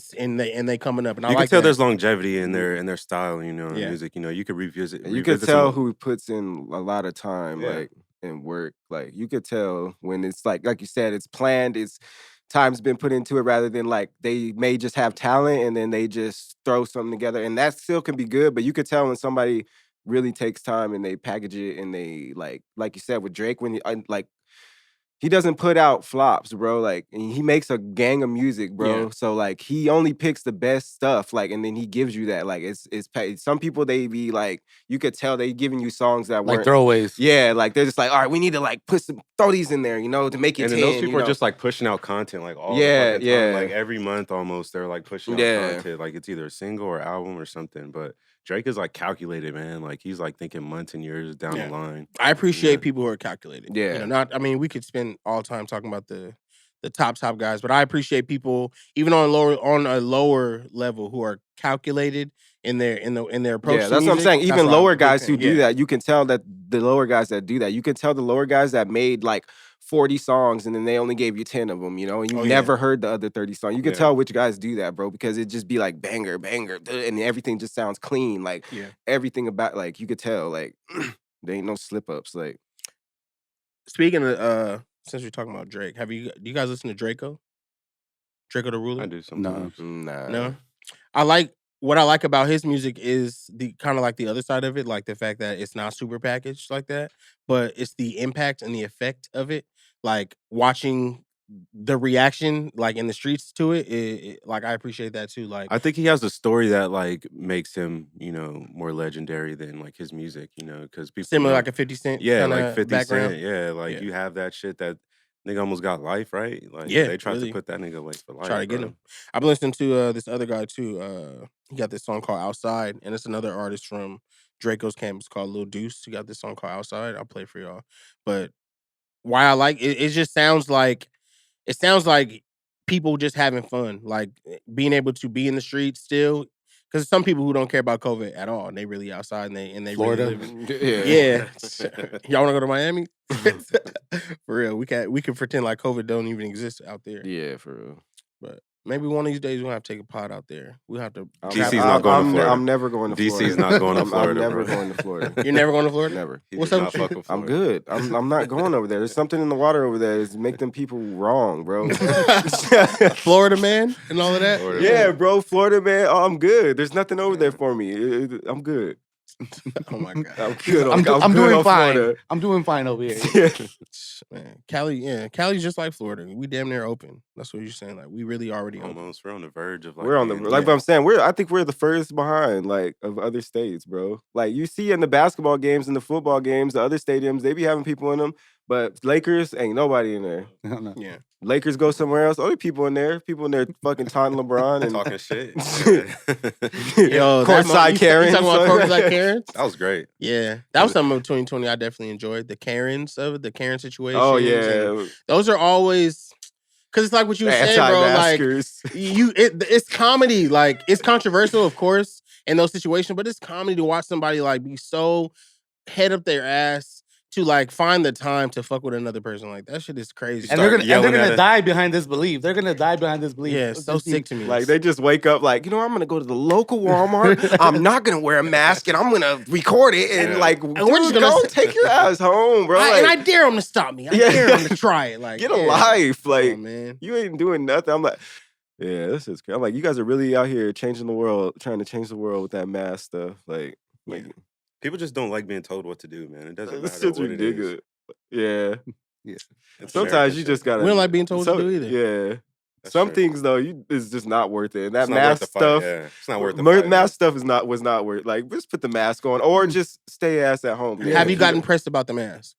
they coming up. And I You like can tell that. there's longevity in their style, you know, in Yeah. music. You know, you could revisit. And you could revisit tell some- who puts in a lot of time, Yeah. like and work. Like you could tell when it's like you said, it's planned. It's time's been put into it rather than like they may just have talent and then they just throw something together, and that still can be good. But you could tell when somebody really takes time and they package it and they like you said with Drake when he doesn't put out flops, bro. Like, and he makes a gang of music, bro. Yeah. So like, he only picks the best stuff, like, and then he gives you that. Like, it's some people they be like, you could tell they giving you songs that Like weren't. throwaways. Yeah, like they're just like, all right, we need to like throw these in there, you know, to make it. And 10, then those people you know? are just like pushing out content like all Yeah, the fucking yeah. time. Like every month almost they're like pushing out Yeah. content. Like it's either a single or album or something. But Drake is like calculated, man. Like he's like thinking months and years down Yeah. the line. I appreciate Yeah. people who are calculated. Yeah. You know, we could spend all time talking about the top guys. But I appreciate people even on a lower level who are calculated in their approach. Yeah, to that's what I'm music. saying. That's Even why I'm a lower big guys fan. who do that, you can tell that the lower guys that do that, you can tell the lower guys that made like 40 songs and then they only gave you 10 of them, you know, and you never heard the other 30 songs. You can tell which guys do that, bro, because it just be like banger, banger, and everything just sounds clean. Like everything about, like, you could tell, like, there ain't no slip ups. Like, speaking of, since we're talking about Drake, do you guys listen to Draco the Ruler? I do sometimes. No. What I like about his music is the kind of like the other side of it, like the fact that it's not super packaged like that, but it's the impact and the effect of it. Like watching the reaction, like in the streets to it, like I appreciate that too. Like I think he has a story that like makes him, more legendary than like his music, because people similar like a 50 Cent, like 50 background. Cent, you have that shit that nigga almost got life, right? Like they tried really. to put that nigga away for life. Try to get him. I've been listening to this other guy too. He got this song called Outside, and it's another artist from Draco's campus called Lil Deuce. He got this song called Outside. I'll play it for y'all. But why I like it, it just sounds like people just having fun, like being able to be in the streets still. Because some people who don't care about COVID at all, and they really outside and they Florida. really live. Y'all want to go to Miami? For real, we can pretend like COVID don't even exist out there. yeah, for real. But maybe one of these days we'll have to take a pod out there. We'll have to. DC's not going to Florida. I'm never going to Florida. DC's not going to Florida. I'm never bro. going to Florida. You're never going to Florida? Never. What's up? I'm good. I'm not going over there. There's something in the water over there that's make them people wrong, bro. Florida man and all of that? Yeah, bro. Florida man. Oh, I'm good. There's nothing over there for me. I'm good. Oh my God. I'm good. I'm good doing on fine. Florida. I'm doing fine over here. Man, Cali's just like Florida. We damn near open. That's what you're saying. Like we really already open. Almost. We're on the verge of like. We're on the like. But I'm saying I think we're the furthest behind like of other states, bro. Like you see in the basketball games and the football games, the other stadiums they be having people in them, but Lakers ain't nobody in there. Yeah. Lakers go somewhere else. Other people in there fucking taunting LeBron and talking shit. Yo, courtside Karens. You talking about courtside Karens? That was great. Yeah, that was something of 2020 I definitely enjoyed. The Karens of it, the Karen situation. Oh yeah, those are always because it's like what you were saying, bro. Like it's comedy. Like it's controversial, of course, in those situations, but it's comedy to watch somebody like be so head up their ass to like find the time to fuck with another person. Like that shit is crazy. And they're gonna die behind this belief. They're gonna die behind this belief. Yeah, it's so sick to me. Like they just wake up like, I'm gonna go to the local Walmart. I'm not gonna wear a mask and I'm gonna record it and like, and we're just gonna take your ass home, bro. And I dare him to stop me. I dare him to try it. Like get a life. Like man. You ain't doing nothing. I'm like, yeah, this is crazy. I'm like, you guys are really out here changing the world, trying to change the world with that mask stuff. Like people just don't like being told what to do, man. It doesn't matter shit's what ridiculous. it is. Yeah. It's sometimes you just gotta. We don't like being told what to do either. Yeah. That's Some true. things though, it's just not worth it. And that It's not mask worth the fight, stuff, yeah. It's not worth the fight. mask stuff was not worth. Like, just put the mask on, or just stay ass at home. Have you gotten pressed about the mask?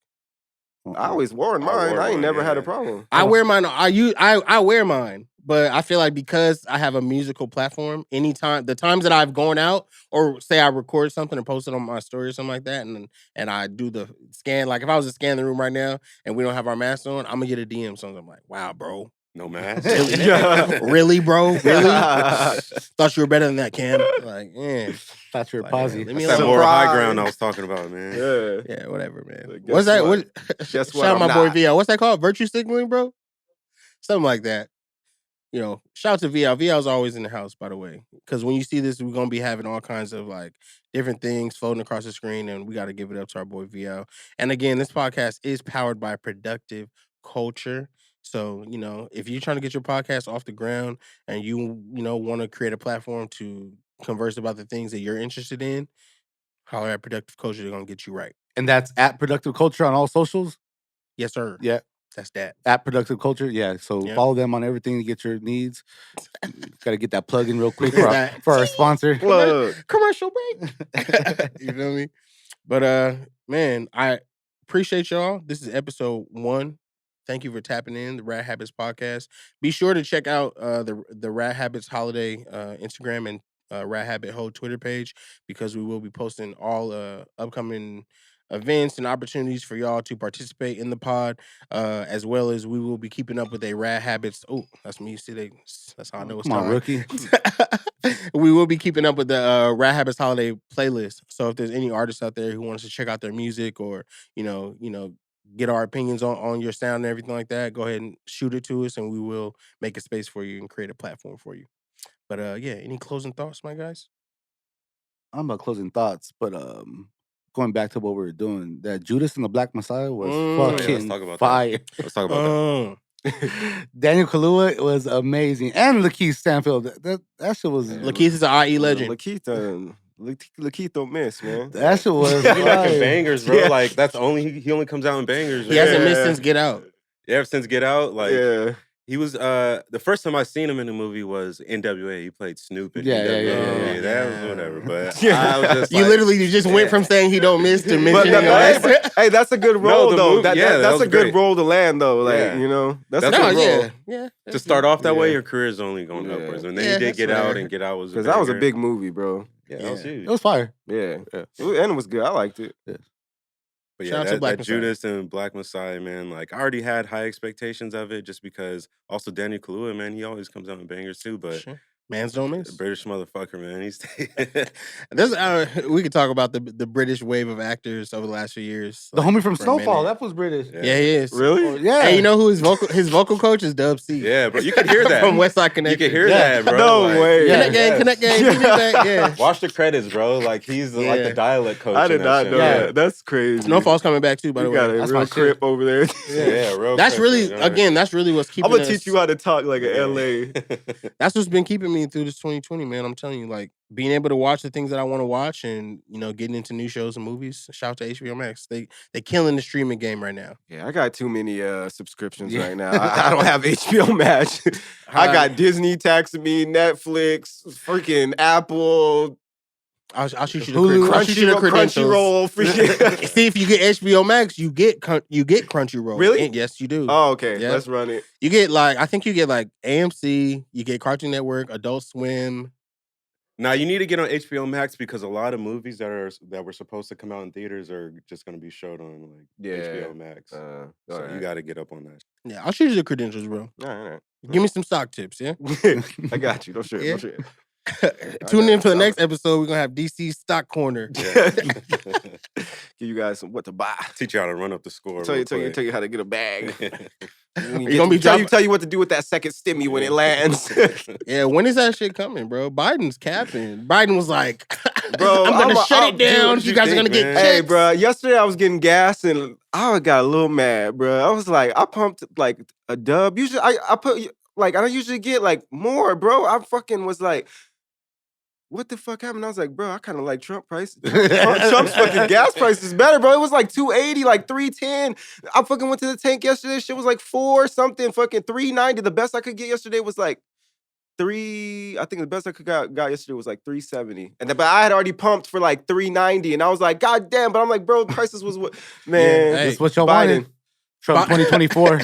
I always worn mine. I ain't never had a problem. I wear mine. I wear mine, but I feel like because I have a musical platform, anytime the times that I've gone out or say I record something and post it on my story or something like that, and I do the scan. Like if I was to scan the room right now and we don't have our masks on, I'm gonna get a DM. So I'm like, wow, bro. No mask? Really, bro? Really? Thought you were better than that, Cam. Like, yeah. Thought you were posy. That's that moral high ground I was talking about, man. Yeah, whatever, man. Like, What's that? Guess what? Shout out my boy VL. What's that called? Virtue signaling, bro? Something like that. Shout out to VL. VL's always in the house, by the way. Because when you see this, we're going to be having all kinds of like different things floating across the screen, and we got to give it up to our boy VL. And again, this podcast is powered by Productive Culture. So, if you're trying to get your podcast off the ground and you want to create a platform to converse about the things that you're interested in, holler at Productive Culture. They're going to get you right. And that's at Productive Culture on all socials? Yes, sir. Yeah. That's that. At Productive Culture? Yeah. So follow them on everything to get your needs. Got to get that plug in real quick for our sponsor. Commercial break. You feel me? But, man, I appreciate y'all. This is episode 1. Thank you for tapping in, the Rad Habits Podcast. Be sure to check out the Rad Habits Holiday Instagram and Rad Habit Ho Twitter page because we will be posting all upcoming events and opportunities for y'all to participate in the pod, as well as we will be keeping up with a Rad Habits. Oh, that's me. See, that's how I know it's Come on, time. rookie. We will be keeping up with the Rad Habits holiday playlist. So if there's any artists out there who wants to check out their music or get our opinions on your sound and everything like that, go ahead and shoot it to us, and we will make a space for you and create a platform for you. But any closing thoughts, my guys? I'm about closing thoughts, but going back to what we were doing, that Judas and the Black Messiah was fucking fire. Let's talk about that. Daniel Kaluuya was amazing, and Lakeith Stanfield. That shit was. Lakeith is an IE legend. Lakeith don't miss, man. That shit was fucking bangers, bro. Yeah. Like that's he only comes out in bangers. He hasn't missed since Get Out. Yeah, ever since Get Out, like he was the first time I seen him in a movie was NWA. He played Snoop in NWA. That was whatever. But I was just you literally just went from saying he don't miss to mentioning hey, that's a good role though. That's a good role to land though. Like that's a good role. Yeah. To start off that way, your career is only going upwards. And then he did Get Out, and Get Out was because that was a big movie, bro. Yeah, that was huge. It was fire. Yeah. And it was good. I liked it. Yeah. But yeah, that Judas and Black Messiah, man, like I already had high expectations of it just because also Daniel Kaluuya, man, he always comes out in bangers too, but Mans don't miss. The British motherfucker, man. He's we could talk about the British wave of actors over the last few years. The homie from Snowfall, that was British. Yeah, he is. Really? Yeah. And you know who his vocal coach is Dub C. Yeah, bro. You can hear that. From West Side Connection. You can hear that, bro. No way. Connect gang. Yeah. Watch the credits, bro. Like he's like the dialect coach. I did not know that. That's crazy. Snowfall's coming back too, by the way. Got a real crip over there. Yeah, real That's really, again, that's really what's keeping I'm going to teach you how to talk like an LA. That's what's been keeping me through this 2020, man. I'm telling you, like, being able to watch the things that I want to watch and, getting into new shows and movies. Shout out to HBO Max. They killing the streaming game right now. Yeah, I got too many subscriptions right now. I don't have HBO Max. I got Disney taxing me, Netflix, freaking Apple. I'll shoot you the Crunchyroll. See, if you get HBO Max, you get Crunchyroll. Really? And yes, you do. Oh, okay. Yeah. Let's run it. You get I think you get AMC, you get Cartoon Network, Adult Swim. Now you need to get on HBO Max because a lot of movies that were supposed to come out in theaters are just going to be showed on HBO Max. So you got to get up on that. Yeah, I'll shoot you the credentials, bro. All right. Give me some stock tips, yeah? I got you. Don't share it. Tune in for the next episode. We're going to have DC Stock Corner. Give you guys what to buy. Teach you how to run up the score. Tell you how to get a bag. Tell you what to do with that second stimmy when it lands. Yeah, when is that shit coming, bro? Biden's capping. Biden was like, bro, I'm going to shut it down. You guys are going to get checks. Hey, bro, yesterday I was getting gas and I got a little mad, bro. I was like, I pumped a dub. Usually I put I don't usually get more, bro. I fucking was like, what the fuck happened? I was like, bro, I kind of like Trump price. Trump's fucking gas price is better, bro. It was $2.80, $3.10. I fucking went to the tank yesterday. Shit was $4 something, fucking $3.90. The best I could get yesterday was $3. I think the best I could got yesterday was $3.70. But I had already pumped for $3.90, and I was like, God damn. But I'm like, bro, prices was what? Man, that's what y'all wanted. Trump 2024.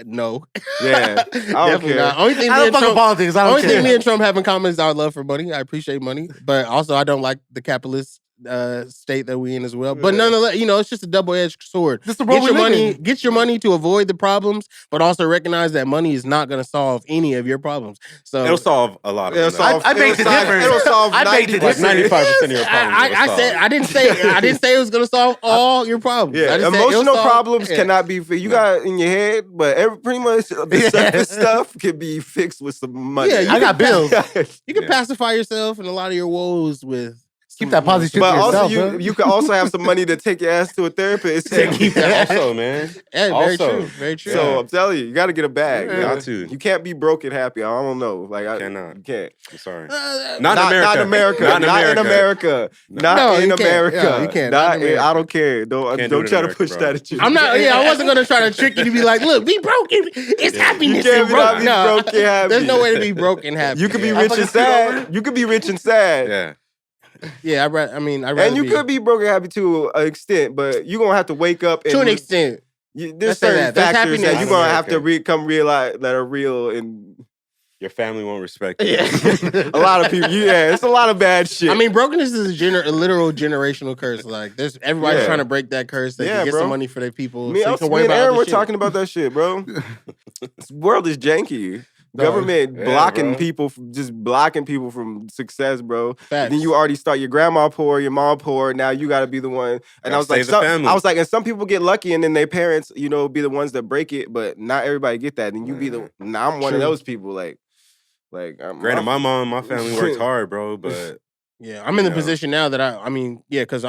No. Yeah. I don't care. Not. Only thing I don't fuck politics. I don't care. Thing me and Trump have in common is our love for money. I appreciate money. But also I don't like the capitalist state that we in as well. But nonetheless, it's just a double-edged sword. Get your money to avoid the problems, but also recognize that money is not going to solve any of your problems. So it'll solve a lot of them. I baked the difference. It'll solve 95% of your problems. I didn't say it was going to solve all your problems. Yeah, emotional problems cannot be fixed. You got it in your head, but pretty much the surface stuff can be fixed with some money. Yeah, I got bills. You can pacify yourself and a lot of your woes with. Keep that positive shit but to yourself, also you can also have some money to take your ass to a therapist. Keep that also, man. Yeah, very true. Very true. So I'm telling you got to get a bag. Got to. You can't be broke and happy. I don't know. Cannot. You can't. I'm sorry. Not in America. Yeah, you can't. I don't care. Don't try to push that at you. I'm not. Yeah, I wasn't gonna try to trick you to be like, look, be broke. It's happiness. You can't be broke and happy. There's no way to be broke and happy. You could be rich and sad. You could be rich and sad. Yeah. Yeah, I'd rather and you could be broke and happy to an extent, but you're going to have to wake up. To an extent. There's certain factors that you're going to have to come realize that are real. And Your family won't respect you. Yeah. A lot of people. Yeah, it's a lot of bad shit. I mean, brokenness is a literal generational curse. Like, there's everybody's trying to break that curse. They can get some money for their people. Me, so you can worry me and about Aaron were shit. talking about that shit, bro. This world is janky. Government blocking people, just blocking people from success, bro. And then you already start your grandma poor, your mom poor. Now you got to be the one. And I was like, and some people get lucky, and then their parents, be the ones that break it. But not everybody get that. And you be the. Now I'm one of those people. Granted, my family worked hard, bro. But yeah, I'm in the position now that because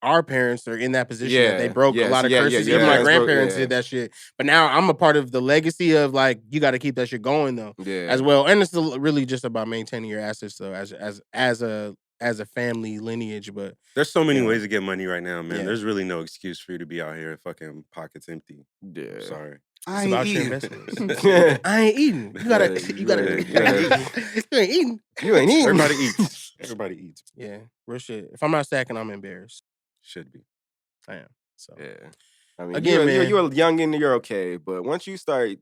our parents are in that position that they broke a lot of curses. Even my grandparents did that shit. But now I'm a part of the legacy of you got to keep that shit going though, as well. And it's really just about maintaining your assets though, as a family lineage. But there's so many ways to get money right now, man. There's really no excuse for you to be out here fucking pockets empty. Yeah, sorry. It's about your investments. I ain't eating. You gotta. You ain't eating. You ain't eating. Everybody eats. Everybody eats. Yeah, real shit. If I'm not stacking, I'm embarrassed. Should be. I am. So yeah. I mean, again, man, you're a youngin', you're okay. But once you start,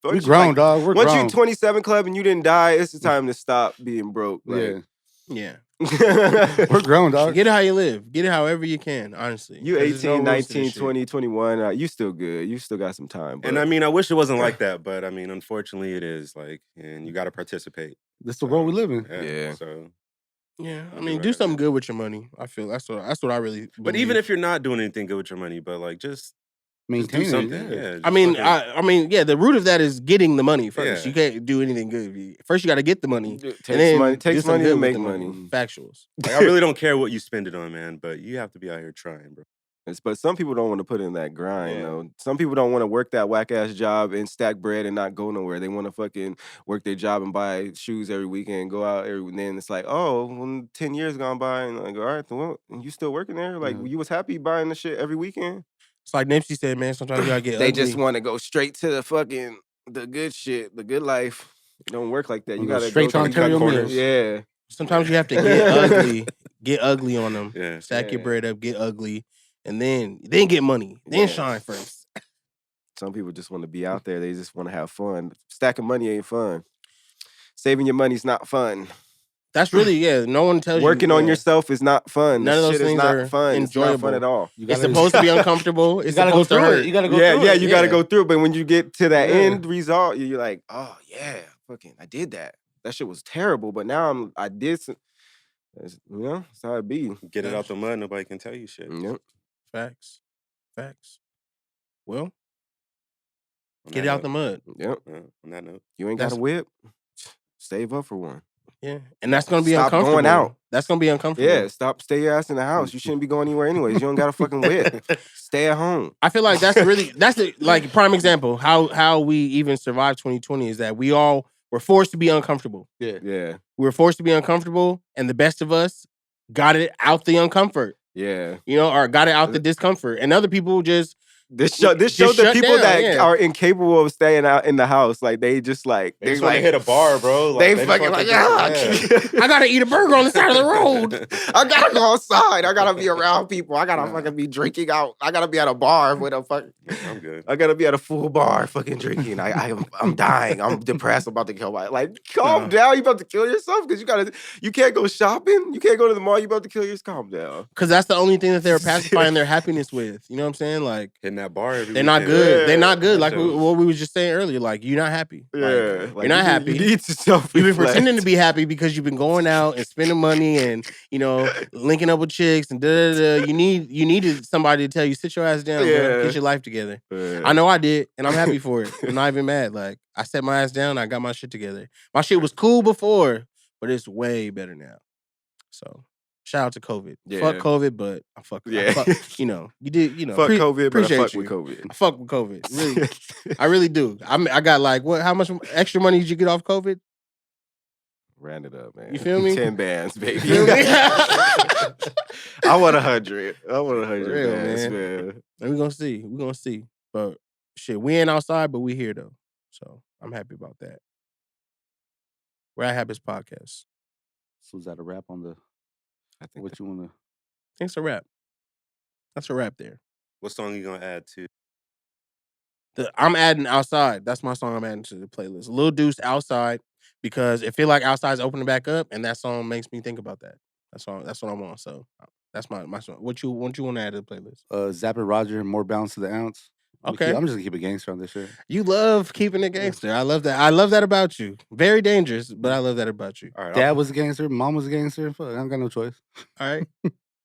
we grown, dog. We're once grown. you 27 club and you didn't die, it's the time to stop being broke. Yeah. We're grown, dog. Get it how you live. Get it however you can, honestly. You 18, 19, 20, 21. You still good. You still got some time. But... And I mean, I wish it wasn't like that, but I mean, unfortunately it is. And you got to participate. That's the world we live in. Yeah. So. Yeah, I mean, do something good with your money. I feel that's what I really believe. But even if you're not doing anything good with your money, but just maintain do something. Yeah. I mean, the root of that is getting the money first. You can't do anything good. First, you got to get the money. Takes money to make money. Factuals. I really don't care what you spend it on, man. But you have to be out here trying, bro. But some people don't want to put in that grind, though. Some people don't want to work that whack-ass job and stack bread and not go nowhere. They want to fucking work their job and buy shoes every weekend, go out every and then it's like, when 10 years gone by, and all right, well, you still working there? You was happy buying the shit every weekend? It's like Nipsey said, man, sometimes you gotta get They ugly. just want to go straight to the good shit, the good life. It don't work like that. You got to straight to Ontario Mills. Yeah. Sometimes you have to get ugly. Get ugly on them. Yeah. Stack your bread up, get ugly. And then get money. Then shine first. Some people just want to be out there. They just want to have fun. Stacking money ain't fun. Saving your money's not fun. That's really, no one tells you. Working on yourself is not fun. None of those things are fun. enjoyable. It's not fun at all. It's supposed to be uncomfortable. It's supposed to hurt. You gotta go through it. You gotta go through it. But when you get to that end result, you're like, oh yeah, fucking, I did that. That shit was terrible. But now I did some, that's how it be. Get it out the mud, nobody can tell you shit. Yep. Facts. Well, get it out the mud. Yep. On that note. You ain't got a whip. Save up for one. Yeah. And that's going to be Stop uncomfortable. Going out. That's going to be uncomfortable. Yeah. Stay your ass in the house. You shouldn't be going anywhere anyways. You don't got a fucking whip. Stay at home. I feel like that's the prime example. How we even survived 2020 is that we all were forced to be uncomfortable. Yeah. We were forced to be uncomfortable, and the best of us got it out the uncomfort. Yeah. Or got it out the discomfort. And other people just... This showed the people that are incapable of staying out in the house. Like, they just they just want to hit a bar, bro. They fucking I gotta eat a burger on the side of the road. I gotta go outside. I gotta be around people. I gotta fucking be drinking out. I gotta be at a bar with a fucking... I'm good. I gotta be at a full bar fucking drinking. I'm dying. I'm depressed. I'm about to kill my... Like, calm down. You about to kill yourself? Because you can't go shopping. You can't go to the mall. You about to kill yourself. Calm down. Because that's the only thing that they were pacifying their happiness with. You know what I'm saying? Like... Hitting that bar every They're not good. Yeah. They're not good. Like what we was just saying earlier. Like, you're not happy. Yeah. You're not happy. You need to self-reflect. You've been pretending to be happy because you've been going out and spending money and, linking up with chicks and da-da-da. You needed somebody to tell you, sit your ass down, bro. Get your life together. Yeah. I know I did, and I'm happy for it. I'm not even mad. Like, I set my ass down, I got my shit together. My shit was cool before, but it's way better now. So, shout out to COVID. Yeah. Fuck COVID, but I fuck. Yeah. I fuck, you did, fuck COVID, but I fuck you. with COVID. I fuck with COVID. Really. I really do. I got how much extra money did you get off COVID? Ran it up, man. You feel me? 10 bands, baby. Feel me? I want 100. I want 100 Real, bands, man. And we're gonna see. But shit, we ain't outside, but we here though. So I'm happy about that. Rad Habits Podcast. So is that a wrap on the... I think what you want to... I think it's a wrap. That's a wrap there. What song you gonna add to? I'm adding Outside. That's my song I'm adding to the playlist. Lil Deuce, Outside. because it feel like outside's opening back up, and that song makes me think about that. That's what I want. So that's my song. What you want to add to the playlist? Zapper Roger, More Bounce to the Ounce. Okay. I'm just gonna keep it gangster on this shit. You love keeping it gangster. I love that. I love that about you. Very dangerous, but I love that about you. All right, Dad was a gangster, mom was a gangster. Fuck, I don't got no choice. All right.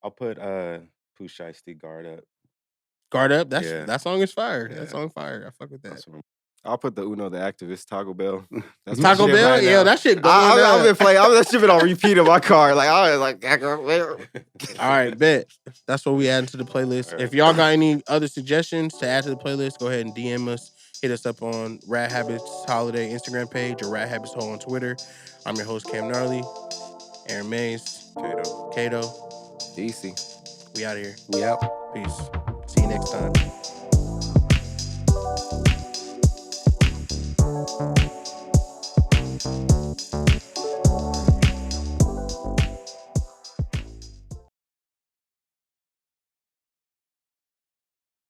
I'll put Pooh Shiesty Guard Up. Guard up. Yeah. That song is fire. Yeah. That song fire. I fuck with that. That's what I'm- I'll put the Uno the Activist Taco Bell. That's my Taco shit Bell? right Yeah, now. that shit going I've been up. playing. That shit been on repeat in my car. Like I was like, Taco Bell. All right, bet. That's what we add to the playlist. All right. If y'all got any other suggestions to add to the playlist, go ahead and DM us. Hit us up on Rad Habits Holiday Instagram page or Rad Habits Hole on Twitter. I'm your host, Cam Gnarly. Aaron Mays. Kato. DC. We out of here. We out. Peace. See you next time.